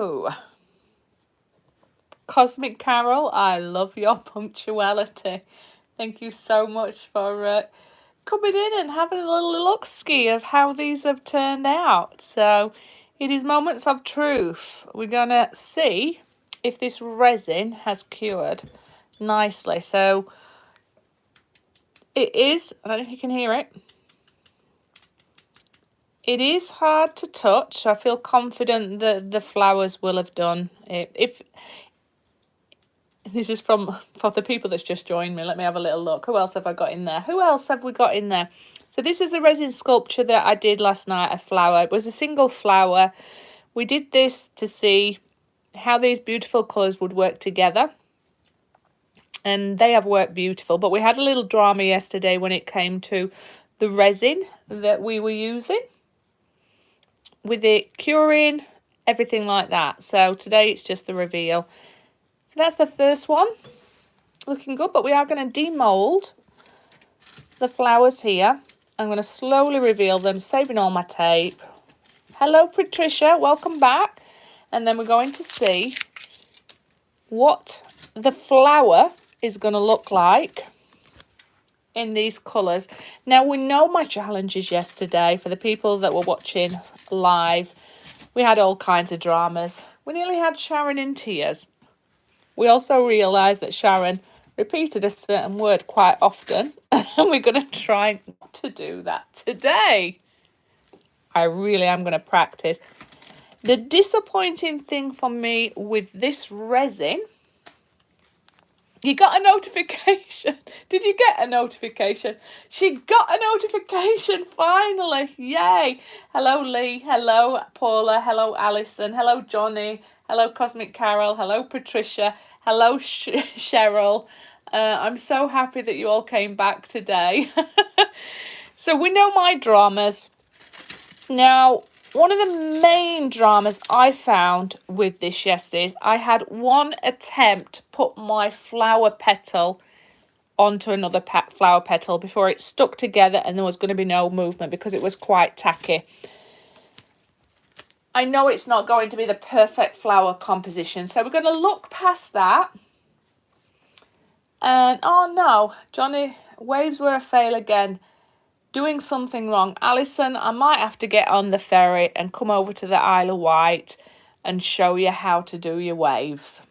Hello, Cosmic Carol. I love your punctuality. Thank you so much for coming in and having a little look-ski of how these have turned out. So it is moments of truth. We're gonna see if this resin has cured nicely. So it is, I don't know if you can hear it. It is hard to touch. I feel confident that the flowers will have done it. If this is for the people that's just joined me, let me have a little look. Who else have I got in there? Who else have we got in there? So this is the resin sculpture that I did last night, a flower. It was a single flower. We did this to see how these beautiful colours would work together. And they have worked beautiful. But we had a little drama yesterday when it came to the resin that we were using, with it curing, everything like that. So today it's just the reveal. So that's the first one. Looking good, but we are going to demold the flowers here. I'm going to slowly reveal them, saving all my tape. Hello, Patricia. Welcome back. And then we're going to see what the flower is going to look like in these colours. Now, we know my challenges yesterday. For the people that were watching live, we had all kinds of dramas. We nearly had Sharon in tears. We also realised that Sharon repeated a certain word quite often, and we're going to try not to do that today. I really am going to practice. The disappointing thing for me with this resin, you got a notification. Did you get a notification? She got a notification finally. Yay. Hello, Lee. Hello, Paula. Hello, Alison. Hello, Johnny. Hello, Cosmic Carol. Hello, Patricia. Hello, Cheryl. I'm so happy that you all came back today. So we know my dramas. Now, one of the main dramas I found with this yesterday is I had one attempt to put my flower petal onto another flower petal before it stuck together and there was going to be no movement because it was quite tacky. I know it's not going to be the perfect flower composition, so we're going to look past that. And, oh no, Johnny, waves were a fail again. Doing something wrong. Alison, I might have to get on the ferry and come over to the Isle of Wight and show you how to do your waves.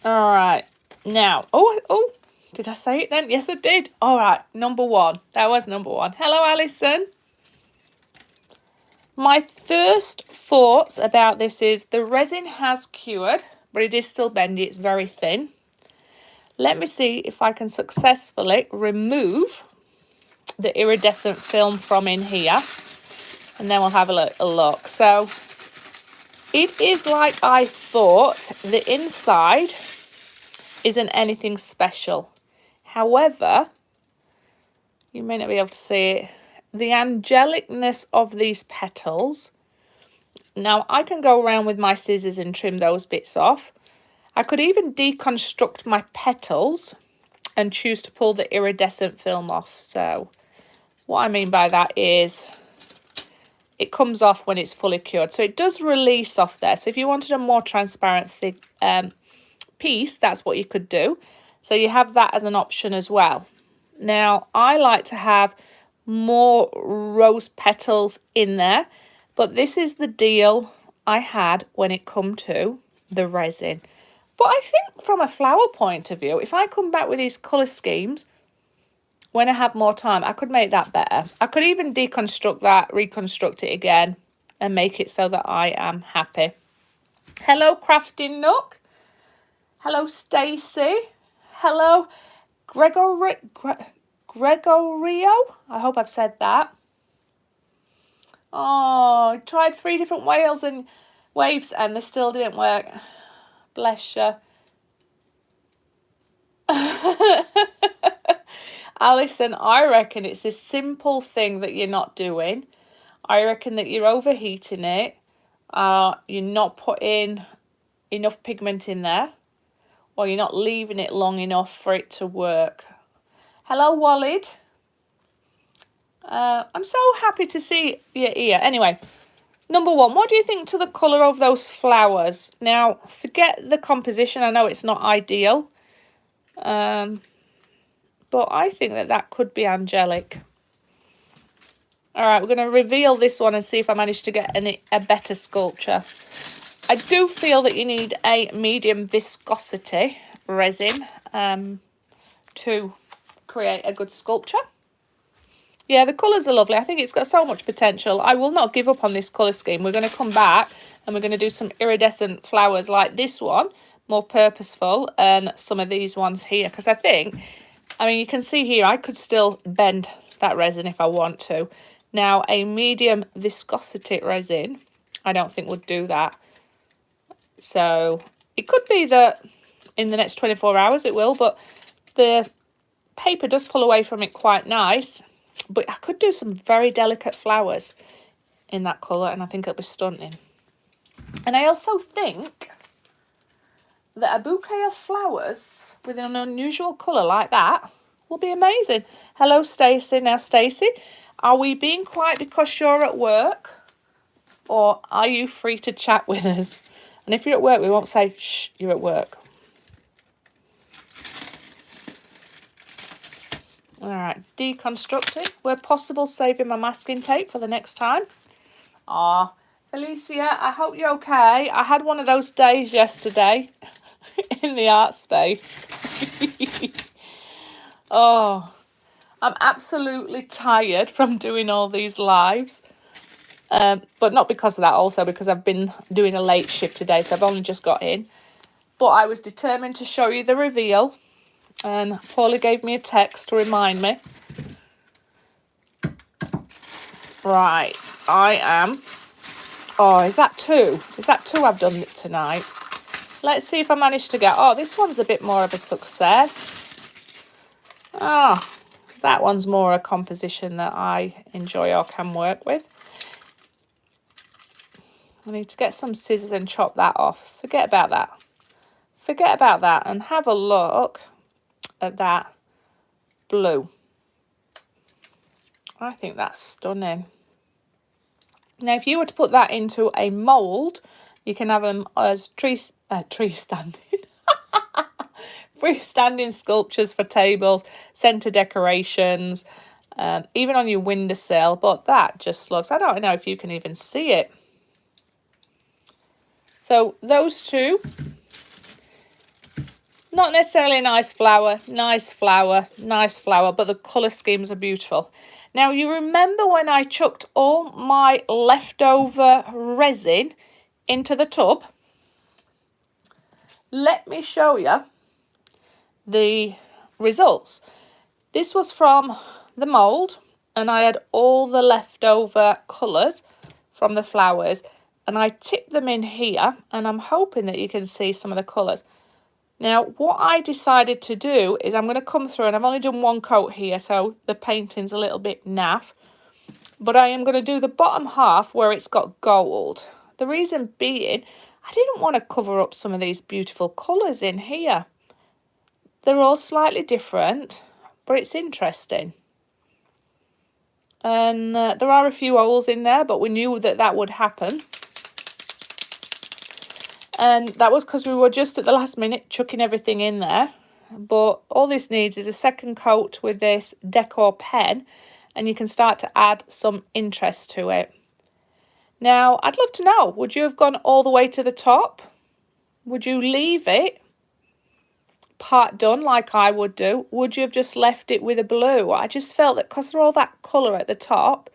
All right. Now, oh, did I say it then? Yes, I did. All right, number one. That was number one. Hello, Alison. My first thoughts about this is the resin has cured, but it is still bendy. It's very thin. Let me see if I can successfully remove the iridescent film from in here. And then we'll have a look. So it is like I thought. The inside isn't anything special. However, you may not be able to see it. The angelicness of these petals. Now, I can go around with my scissors and trim those bits off. I could even deconstruct my petals and choose to pull the iridescent film off. So what I mean by that is it comes off when it's fully cured. So it does release off there. So if you wanted a more transparent piece, that's what you could do. So you have that as an option as well. Now, I like to have more rose petals in there, but this is the deal I had when it come to the resin. But I think from a flower point of view, if I come back with these colour schemes, when I have more time, I could make that better. I could even deconstruct that, reconstruct it again, and make it so that I am happy. Hello, Crafting Nook. Hello, Stacey. Hello, Gregorio. I hope I've said that. Oh, I tried 3 different waves and they still didn't work. Bless you. Alison, I reckon it's a simple thing that you're not doing. I reckon that you're overheating it. You're not putting enough pigment in there. Or you're not leaving it long enough for it to work. Hello, Walid. I'm so happy to see you here. Anyway, number one, what do you think to the colour of those flowers? Now, forget the composition. I know it's not ideal. But I think that that could be angelic. All right, we're going to reveal this one and see if I manage to get a better sculpture. I do feel that you need a medium viscosity resin to create a good sculpture. Yeah, the colours are lovely. I think it's got so much potential. I will not give up on this colour scheme. We're going to come back and we're going to do some iridescent flowers like this one, more purposeful, and some of these ones here. Because I mean, you can see here, I could still bend that resin if I want to. Now, a medium viscosity resin, I don't think would do that. So it could be that in the next 24 hours it will, but the paper does pull away from it quite nice. But I could do some very delicate flowers in that colour, and I think it'll be stunning. And I also think that a bouquet of flowers with an unusual colour like that will be amazing. Hello, Stacey. Now, Stacey, are we being quiet because you're at work, or are you free to chat with us? And if you're at work, we won't say, shh, you're at work. All right, deconstructing. Where possible, saving my masking tape for the next time. Ah, Alicia, I hope you're okay. I had one of those days yesterday in the art space. Oh, I'm absolutely tired from doing all these lives. But not because of that, also because I've been doing a late shift today, so I've only just got in. But I was determined to show you the reveal, and Paula gave me a text to remind me. Right, I am... Oh, is that two? Is that two I've done tonight? Let's see if I manage to get... Oh, this one's a bit more of a success. Oh, that one's more a composition that I enjoy or can work with. I need to get some scissors and chop that off. Forget about that. Forget about that and have a look at that blue. I think that's stunning. Now, if you were to put that into a mould, you can have them as freestanding sculptures for tables, centre decorations, even on your windowsill. But that just looks, I don't know if you can even see it. So those two, not necessarily a nice flower, but the colour schemes are beautiful. Now, you remember when I chucked all my leftover resin into the tub? Let me show you the results. This was from the mould, and I had all the leftover colours from the flowers, and I tipped them in here, and I'm hoping that you can see some of the colours. Now, what I decided to do is I'm going to come through, and I've only done one coat here, so the painting's a little bit naff. But I am going to do the bottom half where it's got gold. The reason being, I didn't want to cover up some of these beautiful colours in here. They're all slightly different, but it's interesting. And there are a few holes in there, but we knew that that would happen. And that was because we were just at the last minute chucking everything in there. But all this needs is a second coat with this decor pen, and you can start to add some interest to it. Now, I'd love to know, would you have gone all the way to the top? Would you leave it part done like I would do? Would you have just left it with a blue? I just felt that because of all that colour at the top,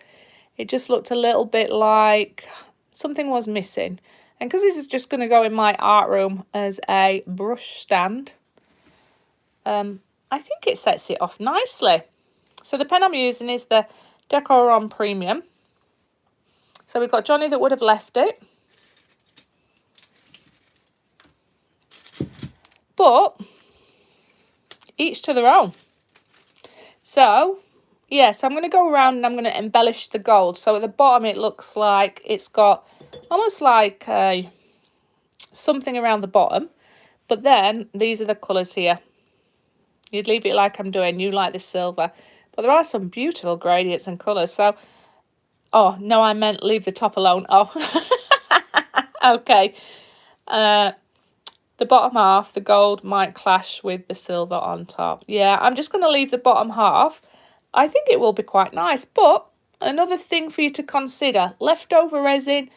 it just looked a little bit like something was missing. And because this is just going to go in my art room as a brush stand, I think it sets it off nicely. So the pen I'm using is the Decoron Premium. So we've got Johnny that would have left it. But each to their own. So, yes, I'm going to go around and I'm going to embellish the gold. So at the bottom it looks like it's got almost like something around the bottom, but then these are the colours here. You'd leave it like I'm doing, you like the silver, But there are some beautiful gradients and colours. So, oh, no, I meant leave the top alone. Oh, okay. The bottom half, the gold might clash with the silver on top. Yeah, I'm just going to leave the bottom half. I think it will be quite nice. But another thing for you to consider, leftover resin,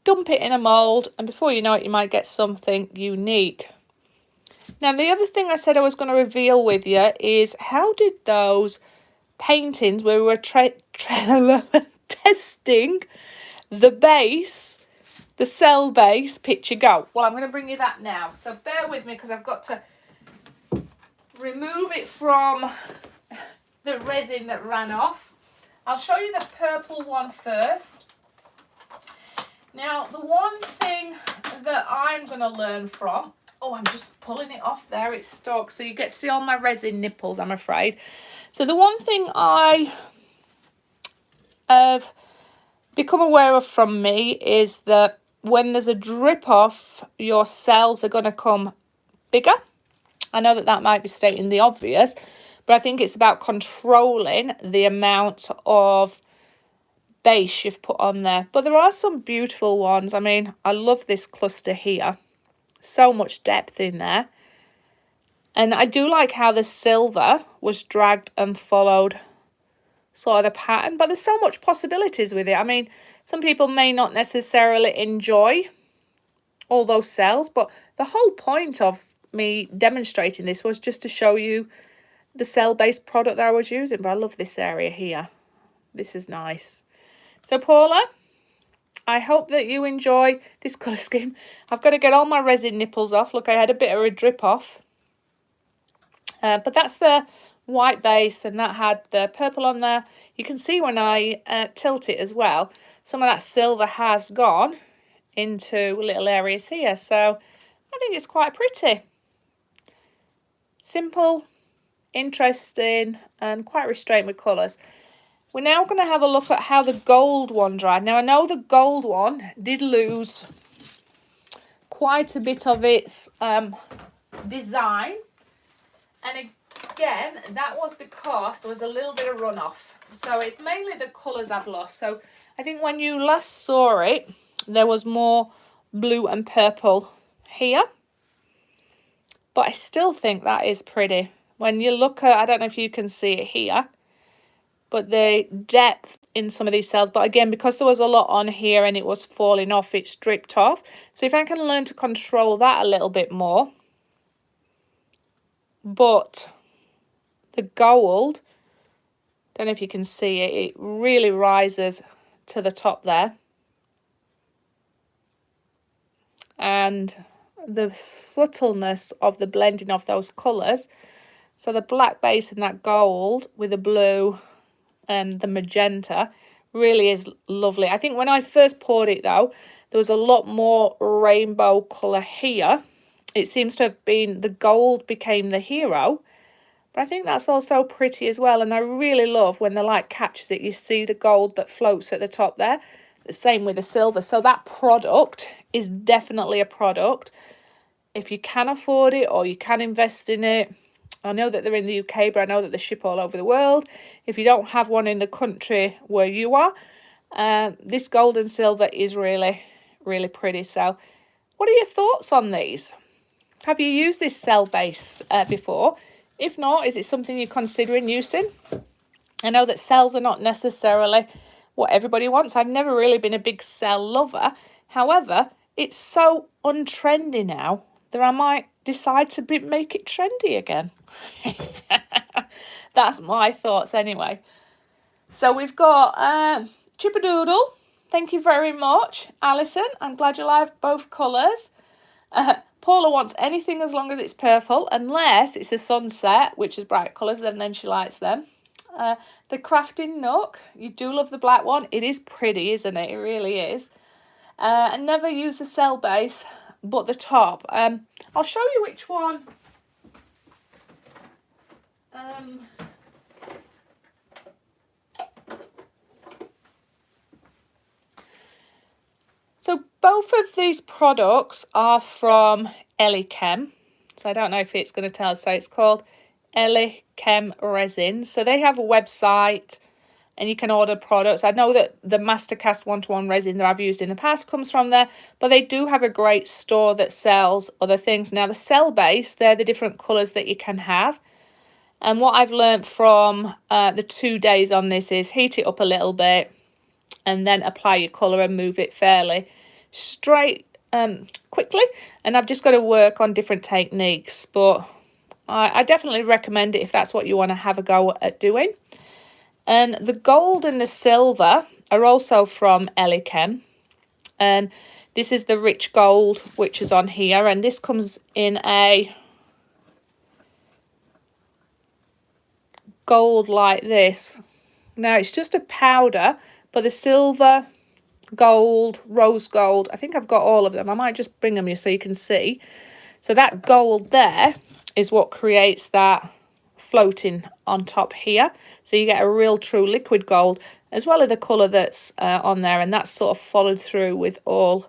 dump it in a mould, and before you know it, you might get something unique. Now, the other thing I said I was going to reveal with you is how did those paintings where we were testing the base, the cell base picture go? Well, I'm going to bring you that now. So bear with me because I've got to remove it from the resin that ran off. I'll show you the purple one first. Now, the one thing that I'm going to learn from, oh, I'm just pulling it off there, it's stuck, so you get to see all my resin nipples, I'm afraid. So the one thing I have become aware of from me is that when there's a drip off, your cells are going to come bigger. I know that that might be stating the obvious, but I think it's about controlling the amount of base you've put on there. But there are some beautiful ones. I mean, I love this cluster here. So much depth in there. And I do like how the silver was dragged and followed sort of the pattern. But there's so much possibilities with it. I mean, some people may not necessarily enjoy all those cells. But the whole point of me demonstrating this was just to show you the cell-based product that I was using. But I love this area here. This is nice. So Paula, I hope that you enjoy this colour scheme. I've got to get all my resin nipples off. Look, I had a bit of a drip off. But that's the white base and that had the purple on there. You can see when I tilt it as well, some of that silver has gone into little areas here. So I think it's quite pretty. Simple, interesting and quite restrained with colours. We're now going to have a look at how the gold one dried. Now, I know the gold one did lose quite a bit of its design. And again, that was because there was a little bit of runoff. So it's mainly the colours I've lost. So I think when you last saw it, there was more blue and purple here. But I still think that is pretty. When you look at, I don't know if you can see it here, but the depth in some of these cells. But again, because there was a lot on here and it was falling off, it stripped off. So if I can learn to control that a little bit more. But the gold, don't know if you can see it, it really rises to the top there. And the subtleness of the blending of those colours. So the black base and that gold with the blue and the magenta really is lovely. I think when I first poured it though, there was a lot more rainbow colour here. It seems to have been the gold became the hero, but I think that's also pretty as well. And I really love when the light catches it, you see the gold that floats at the top there. The same with the silver. So that product is definitely a product. If you can afford it or you can invest in it, I know that they're in the UK, but I know that they ship all over the world. If you don't have one in the country where you are, this gold and silver is really, really pretty. So what are your thoughts on these? Have you used this cell base before? If not, is it something you're considering using? I know that cells are not necessarily what everybody wants. I've never really been a big cell lover. However, it's so untrendy now that I might decide to make it trendy again. That's my thoughts anyway. So we've got Chippadoodle. Thank you very much. Alison, I'm glad you liked both colours. Paula wants anything as long as it's purple, unless it's a sunset, which is bright colours, and then she likes them. The Crafting Nook, you do love the black one. It is pretty, isn't it? It really is. And never use the cell base, but the top. I'll show you which one. So both of these products are from Elichem. So I don't know if it's going to tell us. So it's called Elichem. Elichem resin. So they have a website and you can order products. I know that the Mastercast 1-to-1 resin that I've used in the past comes from there, but they do have a great store that sells other things. Now the cell base, they're the different colours that you can have. And what I've learned from the 2 days on this is heat it up a little bit and then apply your colour and move it fairly straight quickly. And I've just got to work on different techniques, but I definitely recommend it if that's what you want to have a go at doing. And the gold and the silver are also from Elichem. And this is the rich gold, which is on here. And this comes in a gold like this. Now, it's just a powder, but the silver, gold, rose gold, I think I've got all of them. I might just bring them here so you can see. So that gold there is what creates that floating on top here. So you get a real true liquid gold as well as the colour that's on there, and that's sort of followed through with all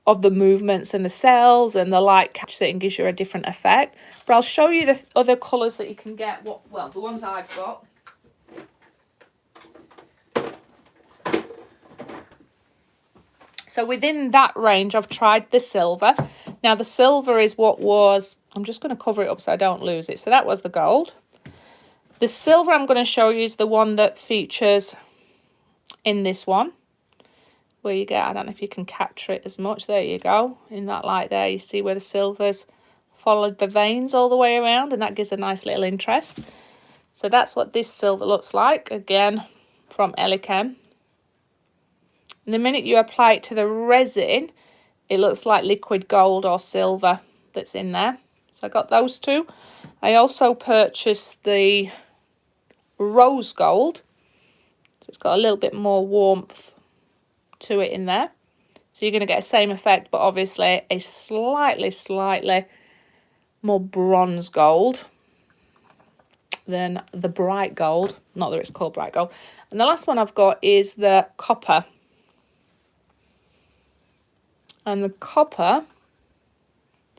of the movements and the cells, and the light catches it and gives you a different effect. But I'll show you the other colours that you can get. Well, the ones I've got. So within that range, I've tried the silver. Now the silver is what was, I'm just going to cover it up so I don't lose it. So that was the gold. The silver I'm going to show you is the one that features in this one, where you get, I don't know if you can capture it as much. There you go. In that light there, you see where the silver's followed the veins all the way around, and that gives a nice little interest. So that's what this silver looks like, again, from Elichem. And the minute you apply it to the resin, it looks like liquid gold or silver that's in there. So I got those two. I also purchased the rose gold. So it's got a little bit more warmth to it in there. So you're going to get the same effect, but obviously a slightly more bronze gold than the bright gold. Not that it's called bright gold. And the last one I've got is the copper. And the copper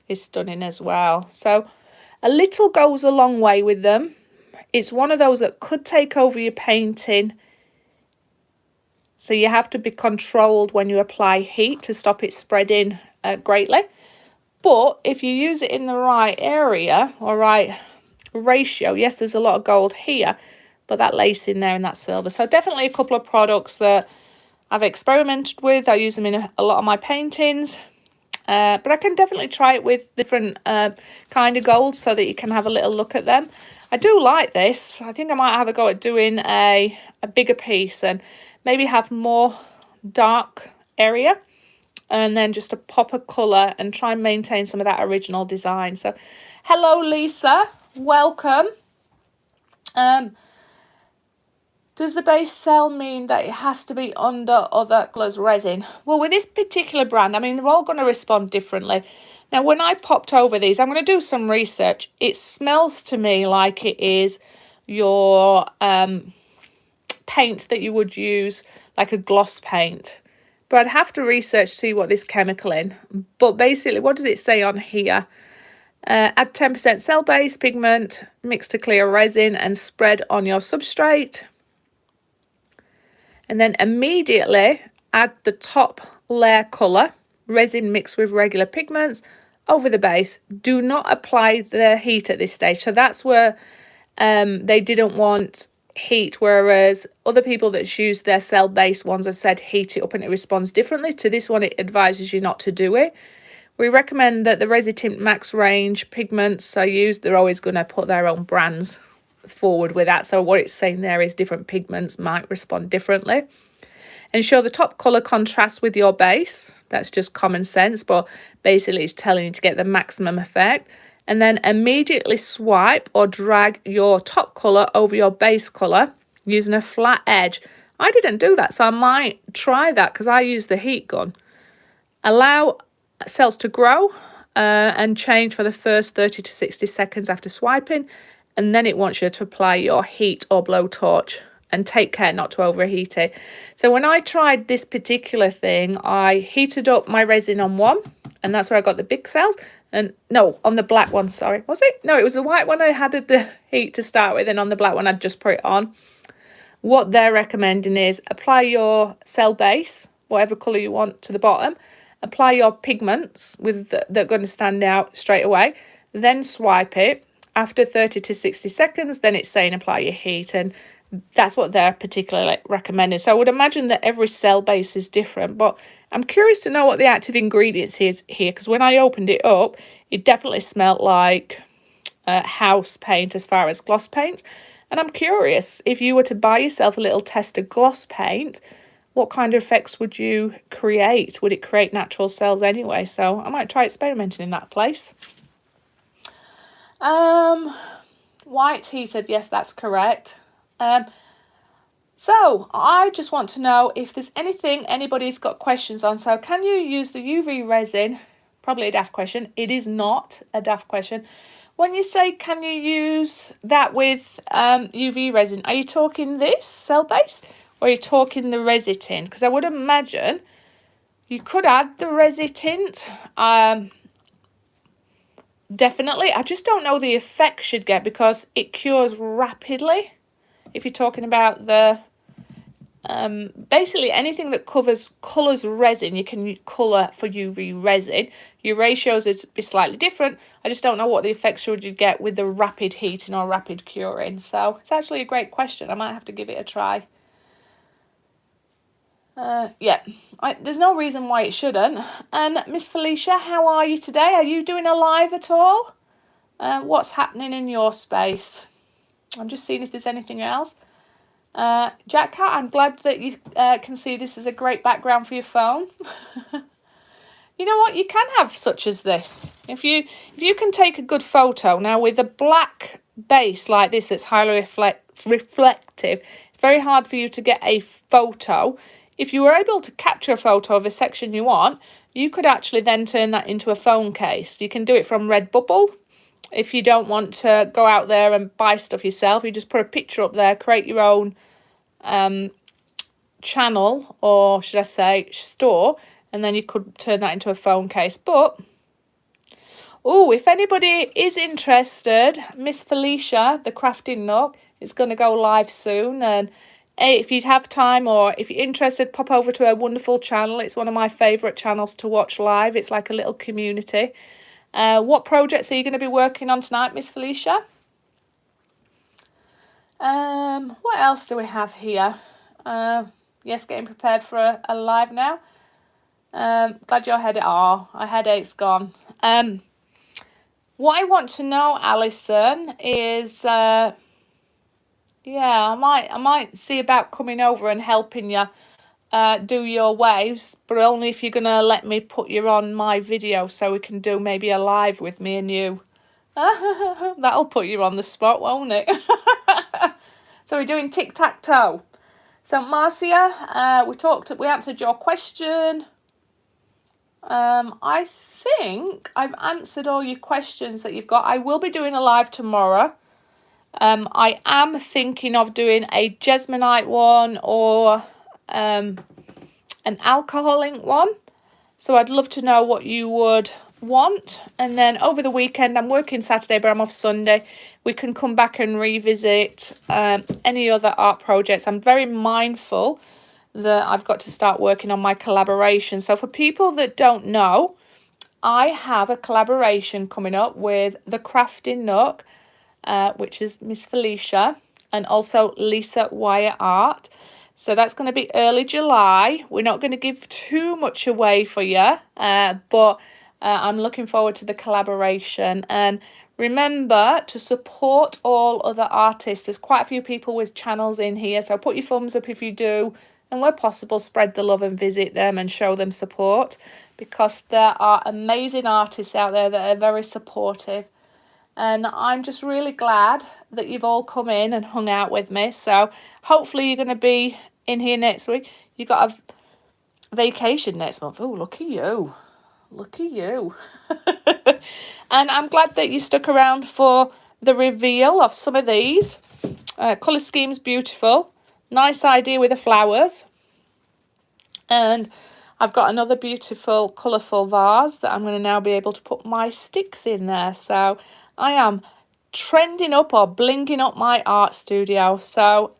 is stunning as well. So a little goes a long way with them. It's one of those that could take over your painting. So you have to be controlled when you apply heat to stop it spreading greatly. But if you use it in the right area or right ratio, yes, there's a lot of gold here, but that lace in there and that silver. So definitely a couple of products that I've experimented with. I use them in a lot of my paintings. But I can definitely try it with different kind of golds so that you can have a little look at them. I do like this. I think I might have a go at doing a bigger piece and maybe have more dark area and then just a pop of colour and try and maintain some of that original design. So hello Lisa, welcome. Does the base cell mean that it has to be under other colours resin? Well, with this particular brand, I mean, they're all going to respond differently. Now, when I popped over these, I'm going to do some research. It smells to me like it is your paint that you would use, like a gloss paint. But I'd have to research to see what this chemical in. But basically, what does it say on here? Add 10% cell-based pigment, mix to clear resin and spread on your substrate. And then immediately add the top layer colour, resin mixed with regular pigments, over the base. Do not apply the heat at this stage. So that's where they didn't want heat, whereas other people that use their cell-based ones have said heat it up and it responds differently. To this one, it advises you not to do it. We recommend that the Resitint Max range pigments I use, they're always going to put their own brands forward with that. So what it's saying there is different pigments might respond differently. Ensure the top colour contrasts with your base. That's just common sense, but basically it's telling you to get the maximum effect. And then immediately swipe or drag your top colour over your base colour using a flat edge. I didn't do that, so I might try that because I use the heat gun. Allow cells to grow and change for the first 30 to 60 seconds after swiping. And then it wants you to apply your heat or blowtorch and take care not to overheat it. So when I tried this particular thing, I heated up my resin on one and that's where I got the big cells. And no, on the black one, sorry, was it? No, it was the white one I had the heat to start with, and on the black one I'd just put it on. What they're recommending is apply your cell base, whatever colour you want, to the bottom. Apply your pigments that are going to stand out straight away. Then swipe it. After 30 to 60 seconds, then it's saying apply your heat. And that's what they're particularly recommending. So I would imagine that every cell base is different. But I'm curious to know what the active ingredients is here. Because when I opened it up, it definitely smelled like house paint as far as gloss paint. And I'm curious, if you were to buy yourself a little test of gloss paint, what kind of effects would you create? Would it create natural cells anyway? So I might try experimenting in that place. White heated, yes, that's correct. So I just want to know if there's anything anybody's got questions on. So can you use the UV resin? Probably a daft question. It is not a daft question. When you say can you use that with UV resin, are you talking this cell base? Or are you talking the resin tint? Because I would imagine you could add the resin tint. Definitely. I just don't know the effects you'd get because it cures rapidly. If you're talking about the... basically anything that colours resin, you can colour for UV resin. Your ratios would be slightly different. I just don't know what the effects would you get with the rapid heating or rapid curing. So it's actually a great question. I might have to give it a try. There's no reason why it shouldn't. And Miss Felicia, how are you today? Are you doing a live at all? What's happening in your space? I'm just seeing if there's anything else. Jack Cat, I'm glad that you can see this as a great background for your phone. You know what? You can have such as this. If you can take a good photo now with a black base like this that's highly reflective, it's very hard for you to get a photo. If you were able to capture a photo of a section you want, you could actually then turn that into a phone case. You can do it from Redbubble. If you don't want to go out there and buy stuff yourself, you just put a picture up there, create your own channel, or should I say store, and then you could turn that into a phone case. But, oh, if anybody is interested, Miss Felicia, the Crafting Nook, is going to go live soon, and if you'd have time or if you're interested, pop over to her wonderful channel. It's one of my favourite channels to watch live. It's like a little community. What projects are you going to be working on tonight, Miss Felicia? What else do we have here? Yes, getting prepared for a live now. Glad your headache. Oh, our headache's gone. What I want to know, Alison, is I might see about coming over and helping you do your waves, but only if you're gonna let me put you on my video so we can do maybe a live with me and you. That'll put you on the spot, won't it? So we're doing tic-tac-toe. So Marcia, we answered your question. I think I've answered all your questions that you've got. I will be doing a live tomorrow. I am thinking of doing a Jesmonite one or an alcohol ink one. So I'd love to know what you would want. And then over the weekend, I'm working Saturday, but I'm off Sunday. We can come back and revisit any other art projects. I'm very mindful that I've got to start working on my collaboration. So for people that don't know, I have a collaboration coming up with the Crafting Nook, which is Miss Felicia, and also Lisa Wire Art. So that's going to be early July. We're not going to give too much away for you, but I'm looking forward to the collaboration. And remember to support all other artists. There's quite a few people with channels in here, so put your thumbs up if you do. And where possible, spread the love and visit them and show them support, because there are amazing artists out there that are very supportive. And I'm just really glad that you've all come in and hung out with me. So hopefully you're going to be in here next week. You've got a vacation next month. Oh, lucky you. Lucky you. And I'm glad that you stuck around for the reveal of some of these. Colour scheme's beautiful. Nice idea with the flowers. And I've got another beautiful colourful vase that I'm going to now be able to put my sticks in there. So I am trending up or blinging up my art studio. So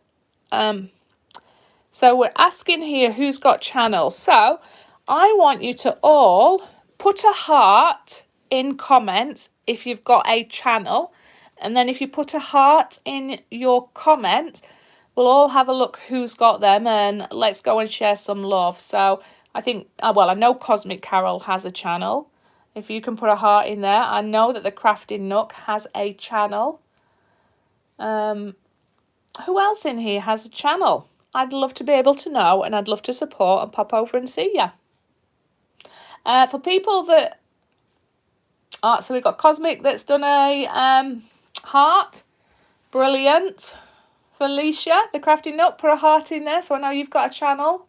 we're asking here who's got channels. So I want you to all put a heart in comments if you've got a channel. And then if you put a heart in your comment, we'll all have a look who's got them and let's go and share some love. So I think, well, I know Cosmic Carol has a channel. If you can put a heart in there. I know that the Crafting Nook has a channel. Who else in here has a channel? I'd love to be able to know, and I'd love to support and pop over and see you. For people that... so we've got Cosmic that's done a heart. Brilliant. Felicia, the Crafting Nook, put a heart in there so I know you've got a channel.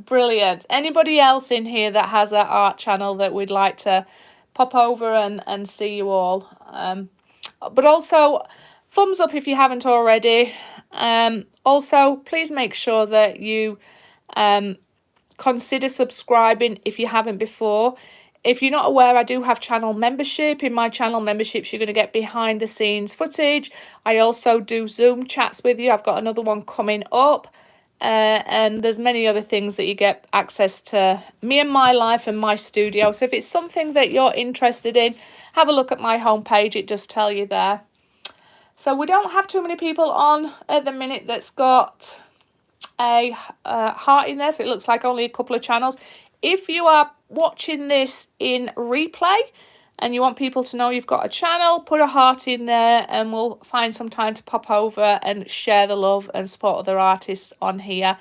Brilliant. Anybody else in here that has an art channel that we'd like to pop over and see you all? But also, thumbs up if you haven't already. Also, please make sure that you consider subscribing if you haven't before. If you're not aware, I do have channel membership. In my channel memberships, you're going to get behind the scenes footage. I also do Zoom chats with you. I've got another one coming up. And there's many other things that you get access to me and my life and my studio. So if it's something that you're interested in, have a look at my homepage. It does tell you there. So we don't have too many people on at the minute that's got a heart in there. So it looks like only a couple of channels. If you are watching this in replay and you want people to know you've got a channel, put a heart in there and we'll find some time to pop over and share the love and support other artists on here.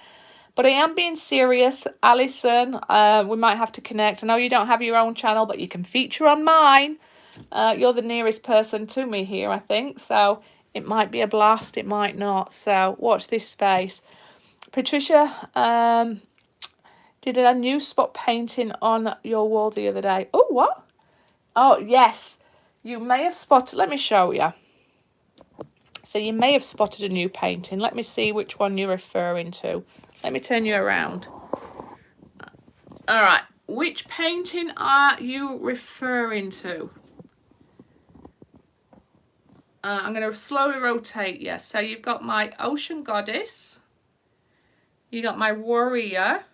But I am being serious, Alison. We might have to connect. I know you don't have your own channel, but you can feature on mine. You're the nearest person to me here, I think. So it might be a blast, it might not. So watch this space. Patricia did a new spot painting on your wall the other day. Oh, what? Oh, yes. You may have spotted... Let me show you. So you may have spotted a new painting. Let me see which one you're referring to. Let me turn you around. All right. Which painting are you referring to? I'm going to slowly rotate you. So you've got my Ocean Goddess. You got my Warrior.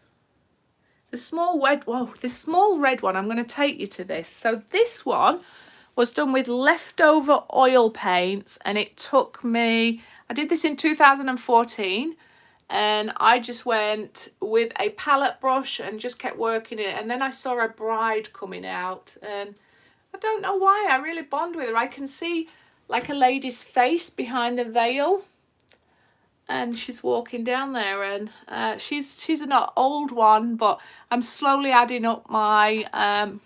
The small red, whoa, the small red one, I'm going to take you to this. So this one was done with leftover oil paints and it took me, I did this in 2014 and I just went with a palette brush and just kept working it. And then I saw a bride coming out and I don't know why, I really bond with her. I can see like a lady's face behind the veil. And she's walking down there and she's an old one, but I'm slowly adding up my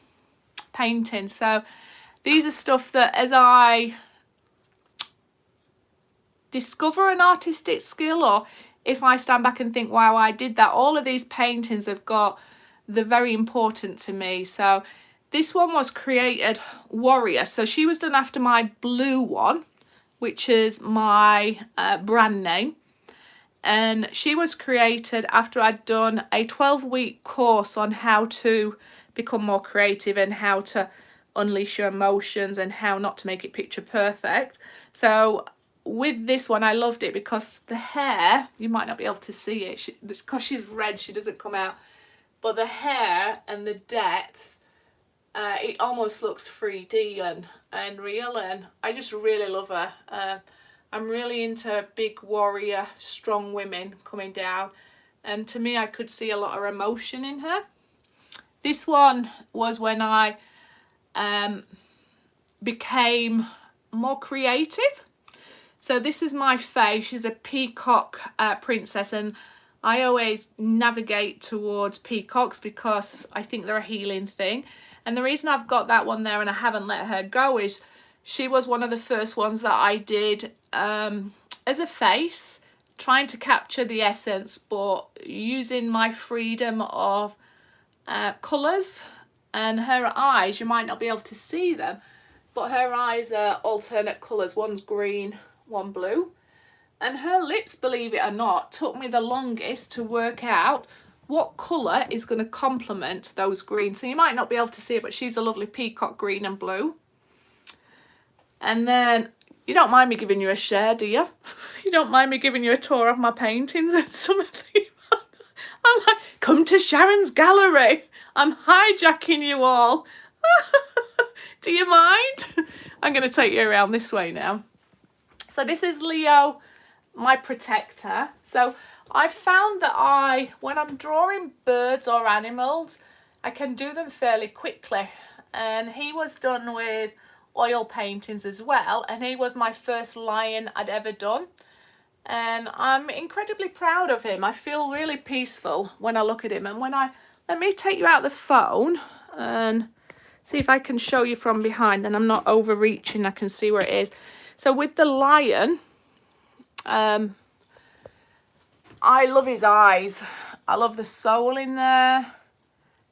painting. So these are stuff that as I discover an artistic skill, or if I stand back and think, wow, I did that, all of these paintings have got the very important to me. So this one was created Warrior. So she was done after my blue one, which is my brand name. And she was created after I'd done a 12-week course on how to become more creative and how to unleash your emotions and how not to make it picture perfect. So with this one, I loved it because the hair, you might not be able to see it because she's red, she doesn't come out. But the hair and the depth, it almost looks 3D and real, and I just really love her. I'm really into big warrior, strong women coming down. And to me, I could see a lot of emotion in her. This one was when I became more creative. So this is my fae. She's a peacock princess. And I always navigate towards peacocks because I think they're a healing thing. And the reason I've got that one there and I haven't let her go is she was one of the first ones that I did as a face, trying to capture the essence, but using my freedom of colours. And her eyes, you might not be able to see them, but her eyes are alternate colours. One's green, one blue. And her lips, believe it or not, took me the longest to work out what colour is going to complement those greens. So you might not be able to see it, but she's a lovely peacock green and blue. And then, you don't mind me giving you a share, do you? You don't mind me giving you a tour of my paintings and some of them. I'm like, come to Sharon's gallery. I'm hijacking you all. Do you mind? I'm going to take you around this way now. So this is Leo, my protector. So I found that when I'm drawing birds or animals, I can do them fairly quickly. And he was done with oil paintings as well. And he was my first lion I'd ever done. And I'm incredibly proud of him. I feel really peaceful when I look at him. And let me take you out the phone and see if I can show you from behind. Then I'm not overreaching, I can see where it is. So with the lion, I love his eyes. I love the soul in there.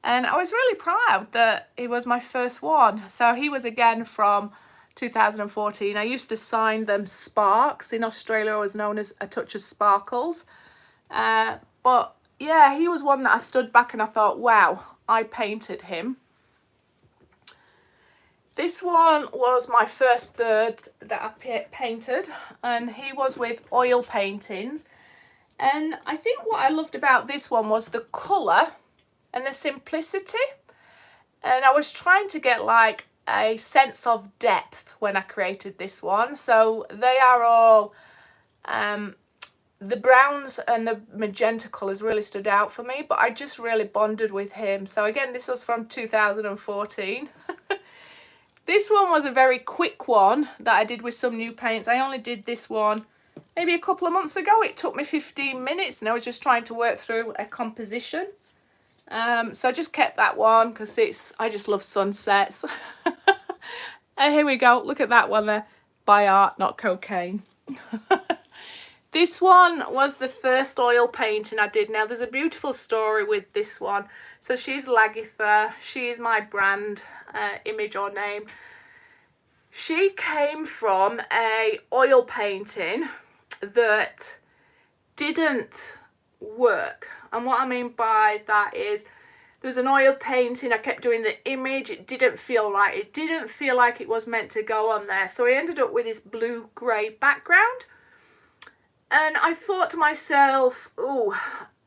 And I was really proud that he was my first one. So he was again from 2014. I used to sign them Sparks. In Australia, it was known as A Touch of Sparkles. But yeah, he was one that I stood back and I thought, wow, I painted him. This one was my first bird that I painted, and he was with oil paintings. And I think what I loved about this one was the colour and the simplicity. And I was trying to get like a sense of depth when I created this one. So they are all, the browns and the magenta colours really stood out for me, but I just really bonded with him. So again, this was from 2014. This one was a very quick one that I did with some new paints. I only did this one maybe a couple of months ago. It took me 15 minutes and I was just trying to work through a composition. So I just kept that one because I just love sunsets. And here we go. Look at that one there. By art, not cocaine. This one was the first oil painting I did. Now, there's a beautiful story with this one. So she's Lagetha. She is my brand image or name. She came from a oil painting that didn't work. And what I mean by that is there was an oil painting. I kept doing the image. It didn't feel right. It didn't feel like it was meant to go on there. So I ended up with this blue-grey background. And I thought to myself, oh,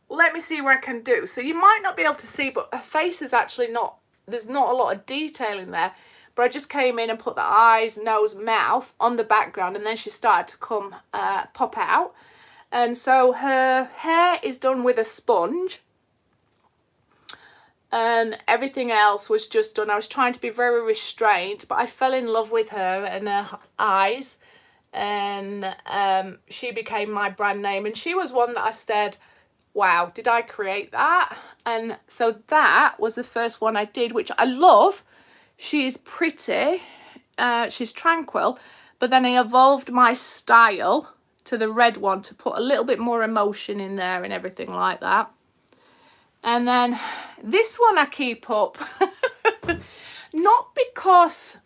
let me see what I can do. So you might not be able to see, but her face is actually not, there's not a lot of detail in there. But I just came in and put the eyes, nose, mouth on the background. And then she started to come, pop out. And so her hair is done with a sponge. And everything else was just done. I was trying to be very restrained, but I fell in love with her and her eyes. And she became my brand name. And she was one that I said, wow, did I create that? And so that was the first one I did, which I love. She is pretty. She's tranquil. But then I evolved my style to the red one to put a little bit more emotion in there and everything like that. And then this one I keep up. Not because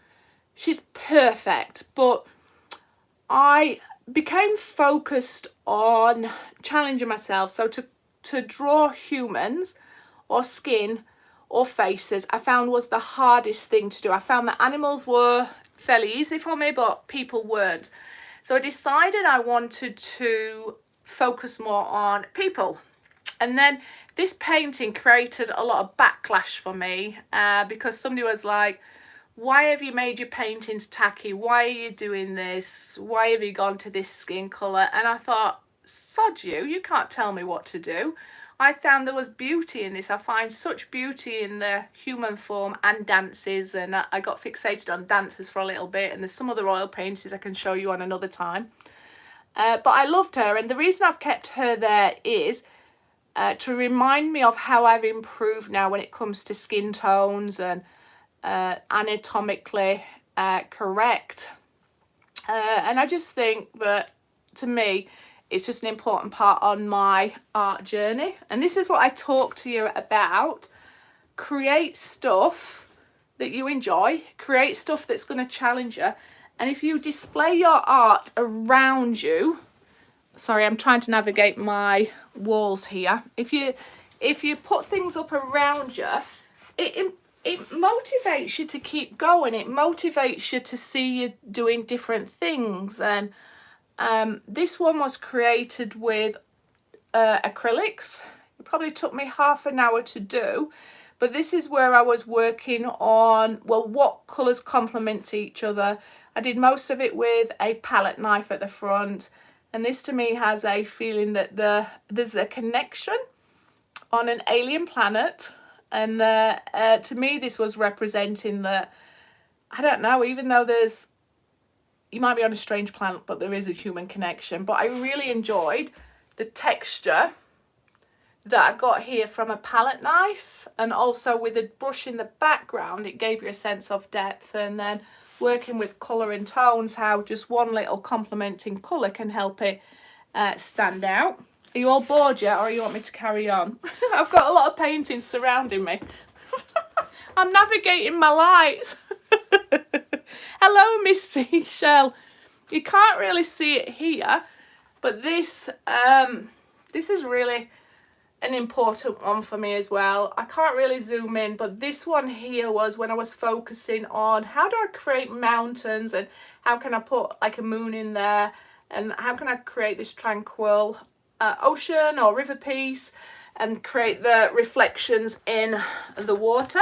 she's perfect, but I became focused on challenging myself. So to draw humans or skin or faces, I found was the hardest thing to do. I found that animals were fairly easy for me, but people weren't. So I decided I wanted to focus more on people. And then this painting created a lot of backlash for me because somebody was like, why have you made your paintings tacky? Why are you doing this? Why have you gone to this skin colour? And I thought, sod you, you can't tell me what to do. I found there was beauty in this. I find such beauty in the human form and dances, and I got fixated on dances for a little bit, and there's some other oil paintings I can show you on another time. But I loved her, and the reason I've kept her there is to remind me of how I've improved now when it comes to skin tones and anatomically correct. And I just think that, to me, it's just an important part on my art journey. And this is what I talk to you about. Create stuff that you enjoy. Create stuff that's going to challenge you. And if you display your art around you, sorry, I'm trying to navigate my walls here. If you put things up around you, it motivates you to keep going. It motivates you to see you doing different things. And this one was created with acrylics. It probably took me half an hour to do, but this is where I was working on, well, what colours complement each other. I did most of it with a palette knife at the front, and this to me has a feeling that there's a connection on an alien planet, and to me this was representing that, I don't know, even though you might be on a strange planet, but there is a human connection. But I really enjoyed the texture that I got here from a palette knife, and also with a brush in the background, it gave you a sense of depth. And then working with colour and tones, how just one little complementing colour can help it stand out. Are you all bored yet, or you want me to carry on? I've got a lot of paintings surrounding me. I'm navigating my lights. Hello, Miss Seashell. You can't really see it here, but this is really an important one for me as well. I can't really zoom in, but this one here was when I was focusing on how do I create mountains, and how can I put like a moon in there, and how can I create this tranquil ocean or river piece and create the reflections in the water.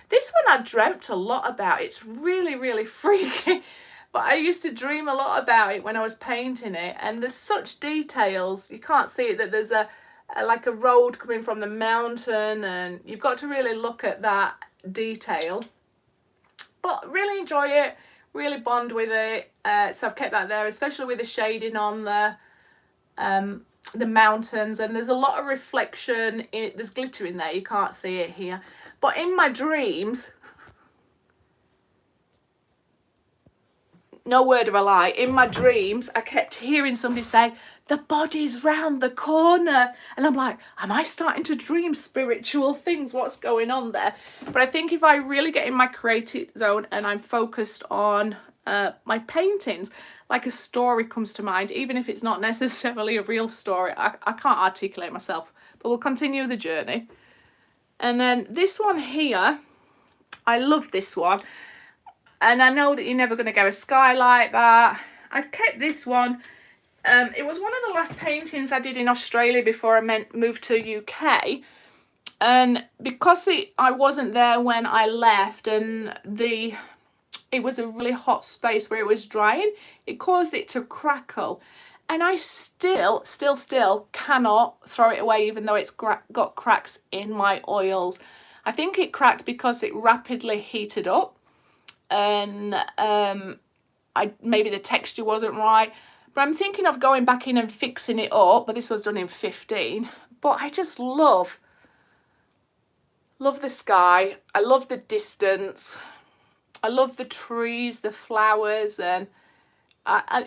This one I dreamt a lot about. It's really, really freaky, but I used to dream a lot about it when I was painting it. And there's such details. You can't see it, that there's like a road coming from the mountain, and you've got to really look at that detail. But really enjoy it, really bond with it. So I've kept that there, especially with the shading on the mountains, and there's a lot of reflection there's glitter in there. You can't see it here, but in my dreams, no word of a lie, in my dreams I kept hearing somebody say, the body's round the corner, and I'm like, am I starting to dream spiritual things? What's going on there? But I think if I really get in my creative zone and I'm focused on my paintings, like a story comes to mind, even if it's not necessarily a real story. I can't articulate myself, but we'll continue the journey. And then this one here, I love this one, and I know that you're never going to get a sky like that. I've kept this one. It was one of the last paintings I did in Australia before I moved to UK, and because I wasn't there when I left, and it was a really hot space where it was drying, it caused it to crackle, and I still cannot throw it away, even though it's got cracks in my oils. I think it cracked because it rapidly heated up, and maybe the texture wasn't right, but I'm thinking of going back in and fixing it up. But this was done in 15. But I just love the sky. I love the distance. I love the trees, the flowers, and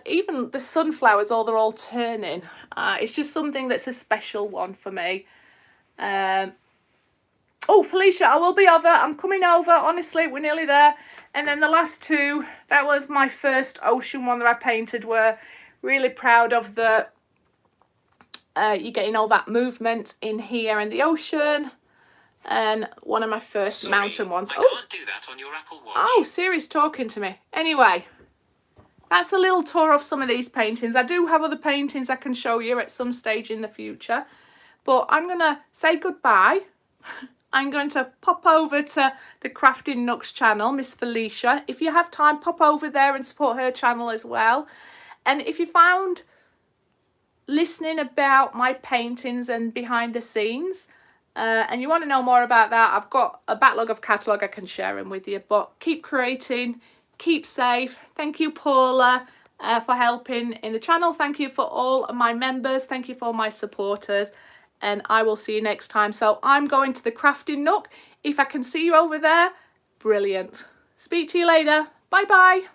even the sunflowers, they're all turning. It's just something that's a special one for me. Oh, Felicia, I will be over. I'm coming over. Honestly, we're nearly there. And then the last two, that was my first ocean one that I painted. Were really proud of you're getting all that movement in here in the ocean. And one of my first mountain ones. I can't do that on your Apple Watch. Oh, Siri's talking to me. Anyway, that's a little tour of some of these paintings. I do have other paintings I can show you at some stage in the future. But I'm going to say goodbye. I'm going to pop over to the Crafting Nooks channel, Miss Felicia. If you have time, pop over there and support her channel as well. And if you found listening about my paintings and behind the scenes, and you want to know more about that, I've got a backlog of catalogue I can share them with you. But keep creating, keep safe. Thank you, Paula, for helping in the channel. Thank you for all of my members. Thank you for all my supporters. And I will see you next time. So I'm going to the Crafting Nook. If I can see you over there, brilliant. Speak to you later. Bye-bye.